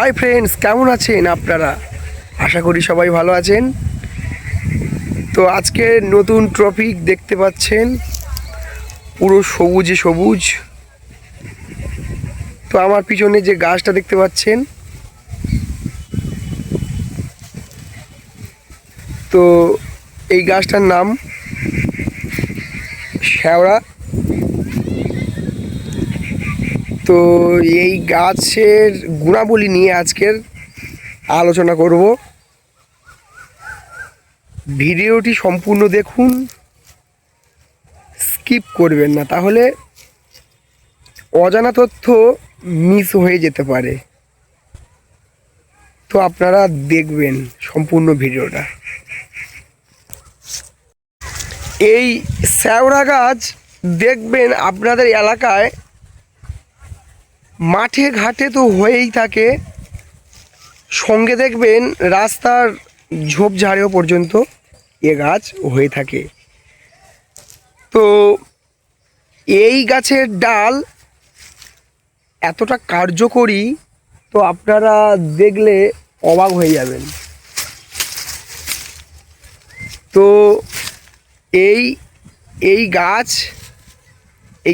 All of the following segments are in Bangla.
হাই ফ্রেন্ডস, কেমন আছেন আপনারা? আশা করি সবাই ভালো আছেন। তো আজকে নতুন টপিক দেখতে পাচ্ছেন, পুরো সবুজে সবুজ। তো আমার পিছনে যে গাছটা দেখতে পাচ্ছেন, তো এই গাছটার নাম শ্যাওড়া। তো এই গাছের গুণাবলী নিয়ে আজকের আলোচনা করব। ভিডিওটি সম্পূর্ণ দেখুন, স্কিপ করবেন না, তাহলে অজানা তথ্য মিস হয়ে যেতে পারে। তো আপনারা দেখবেন সম্পূর্ণ ভিডিওটা। এই শ্যাওড়া গাছ দেখবেন আপনাদের এলাকায় মাঠে ঘাটে তো হয়েই থাকে, সঙ্গে দেখবেন রাস্তার ঝোপঝাড়েও পর্যন্ত এ গাছ হয়ে থাকে। তো এই গাছের ডাল এতটা কার্যকরী, তো আপনারা দেখলে অবাক হয়ে যাবেন। তো এই এই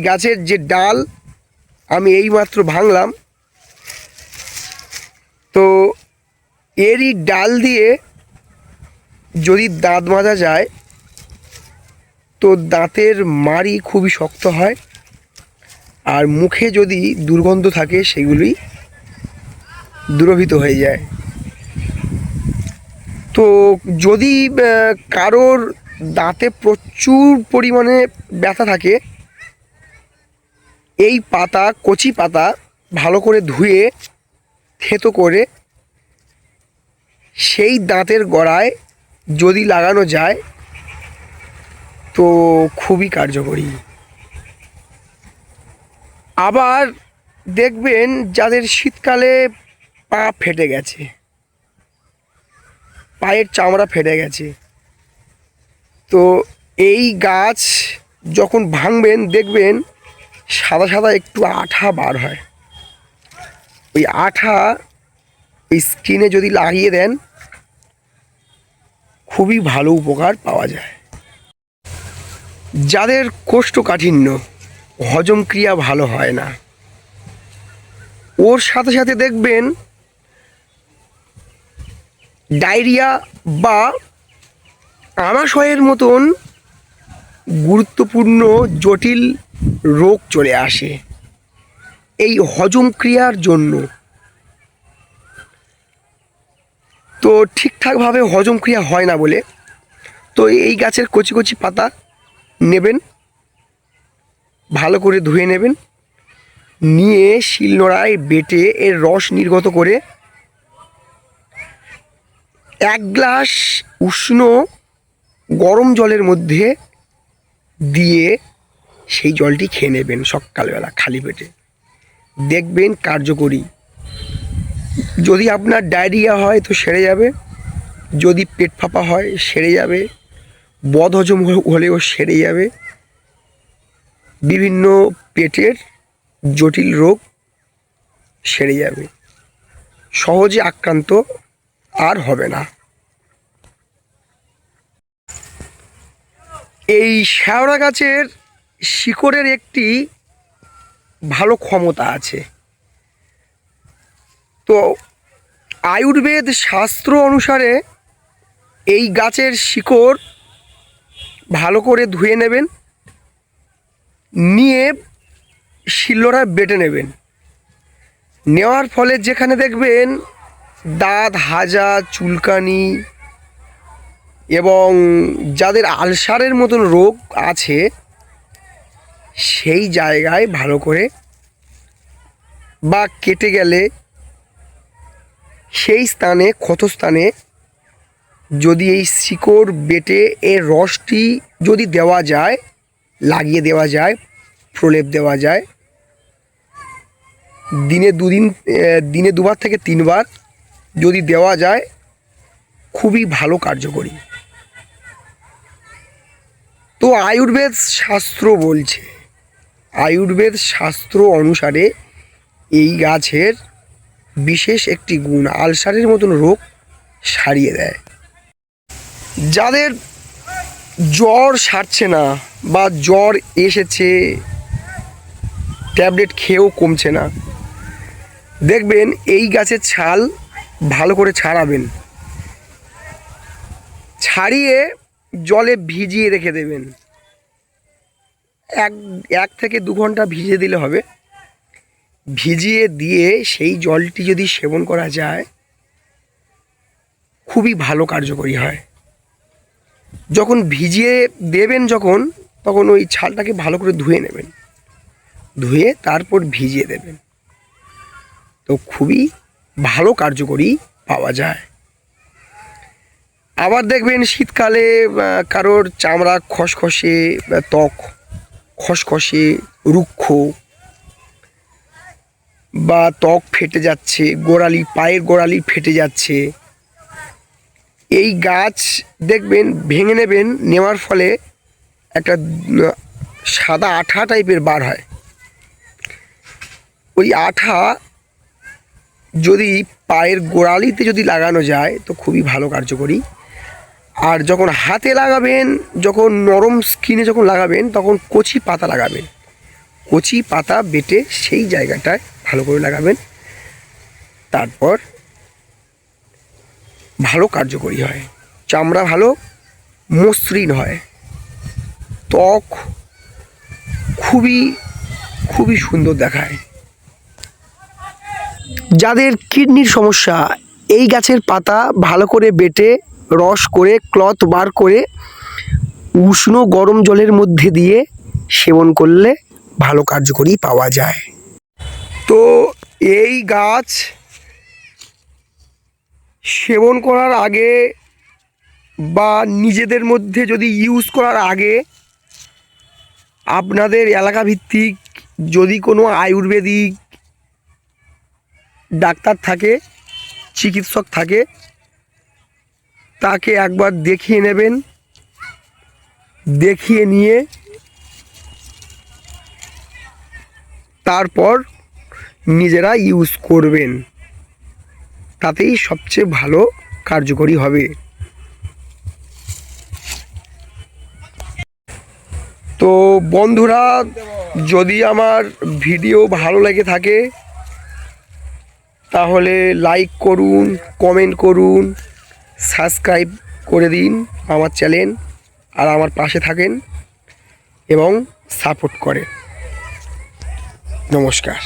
গাছের যে ডাল আমি এইমাত্র ভাঙলাম, তো এরই ডাল দিয়ে যদি দাঁত মাজা যায় তো দাঁতের মাড়ি খুবই শক্ত হয়, আর মুখে যদি দুর্গন্ধ থাকে সেগুলি দূরীভূত হয়ে যায়। তো যদি কারোর দাঁতে প্রচুর পরিমাণে ব্যথা থাকে, এই পাতা, কচি পাতা ভালো করে ধুয়ে থেতো করে সেই দাঁতের গোড়ায় যদি লাগানো যায় তো খুবই কার্যকরী। আবার দেখবেন যাদের শীতকালে পা ফেটে গেছে, পায়ের চামড়া ফেটে গেছে, তো এই গাছ যখন ভাঙবেন দেখবেন সাদা সাদা একটু আঠা বার হয়। ওই আঠা এই স্কিনে যদি লাগিয়ে দেন খুবই ভালো উপকার পাওয়া যায়। যাদের কোষ্ঠকাঠিন্য, হজম ক্রিয়া ভালো হয় না, ওর সাথে সাথে দেখবেন ডায়রিয়া বা আমাশয়ের মতন গুরুত্বপূর্ণ জটিল রোগ চলে আসে এই হজম ক্রিয়ার জন্য। তো ঠিকঠাকভাবে হজম ক্রিয়া হয় না বলে, তো এই গাছের কচি কচি পাতা নেবেন, ভালো করে ধুয়ে নেবেন, নিয়ে শিলনোড়ায় বেটে এর রস নির্গত করে 1 গ্লাস উষ্ণ গরম জলের মধ্যে দিয়ে সেই জলটি খেয়ে নেবেন সকালবেলা খালি পেটে, দেখবেন কার্যকরী। যদি আপনার ডায়রিয়া হয় তো সেরে যাবে, যদি পেট ফাঁপা হয় সেরে যাবে, বদহজম হলেও সেরে যাবে, বিভিন্ন পেটের জটিল রোগ সেরে যাবে, সহজে আক্রান্ত আর হবে না। এই শ্যাওড়া গাছের শিকড়ের একটি ভালো ক্ষমতা আছে। তো আয়ুর্বেদ শাস্ত্র অনুসারে এই গাছের শিকড় ভালো করে ধুয়ে নেবেন, নিয়ে শিলনোড়ায় বেটে নেবেন। নেওয়ার ফলে যেখানে দেখবেন দাঁত হাজা, চুলকানি এবং যাদের আলসারের মতন রোগ আছে সেই জায়গায় ভালো করে, বা কেটে গেলে সেই স্থানে, ক্ষতস্থানে যদি এই শিকড় বেটে এর রসটি যদি দেওয়া যায়, লাগিয়ে দেওয়া যায়, প্রলেপ দেওয়া যায়, দিনে 2বার থেকে 3বার যদি দেওয়া যায় খুবই ভালো কার্যকরী। তো আয়ুর্বেদ শাস্ত্র বলছে, আয়ুর্বেদ শাস্ত্র অনুসারে এই গাছের বিশেষ একটি গুণ, আলসারের মতন রোগ সারিয়ে দেয়। যাদের জ্বর সারছে না বা জ্বর এসেছে ট্যাবলেট খেয়েও কমছে না, দেখবেন এই গাছের ছাল ভালো করে ছাড়াবেন, ছাড়িয়ে জলে ভিজিয়ে রেখে দেবেন। এক থেকে 2 ঘন্টা ভিজিয়ে দিলে হবে। ভিজিয়ে দিয়ে সেই জলটি যদি সেবন করা যায় খুবই ভালো কার্যকরী হয়। যখন ভিজিয়ে দেবেন তখন ওই ছালটাকে ভালো করে ধুয়ে নেবেন, ধুয়ে তারপর ভিজিয়ে দেবেন, তো খুবই ভালো কার্যকরী পাওয়া যায়। আবার দেখবেন শীতকালে কারোর চামড়া খসখসে, ত্বক খসখসে, রুক্ষ বা ত্বক ফেটে যাচ্ছে, পায়ের গোড়ালি ফেটে যাচ্ছে, এই গাছ দেখবেন ভেঙে নেবেন, নেওয়ার ফলে একটা সাদা আঠা টাইপের বার হয়। ওই আঠা যদি পায়ের গোড়ালিতে যদি লাগানো যায় তো খুবই ভালো কার্যকরী। আর যখন হাতে লাগাবেন, যখন নরম স্কিনে যখন লাগাবেন, তখন কচি পাতা লাগাবেন, কচি পাতা বেটে সেই জায়গাটায় ভালো করে লাগাবেন, তারপর ভালো কার্যকরী হয়। চামড়া ভালো মসৃণ হয়, ত্বক খুবই খুবই সুন্দর দেখায়। যাদের কিডনির সমস্যা, এই গাছের পাতা ভালো করে বেটে রস করে ক্লথ বার করে উষ্ণ গরম জলের মধ্যে দিয়ে সেবন করলে ভালো কার্যকরী পাওয়া যায়। তো এই গাছ সেবন করার আগে বা নিজেদের মধ্যে যদি ইউজ করার আগে আপনাদের এলাকা ভিত্তিক যদি কোনো আয়ুর্বেদিক ডাক্তার থাকে, চিকিৎসক থাকে, তাকে একবার দেখিয়ে নেবেন, দেখিয়ে নিয়ে তারপর নিজেরা ইউজ করবেন, তাতেই সবচেয়ে ভালো কার্যকরী হবে। তো বন্ধুরা, যদি আমার ভিডিও ভালো লেগে থাকে তাহলে লাইক করুন, কমেন্ট করুন, সাবস্ক্রাইব করে দিন আমার চ্যানেল, আর আমার পাশে থাকেন এবং সাপোর্ট করেন। নমস্কার।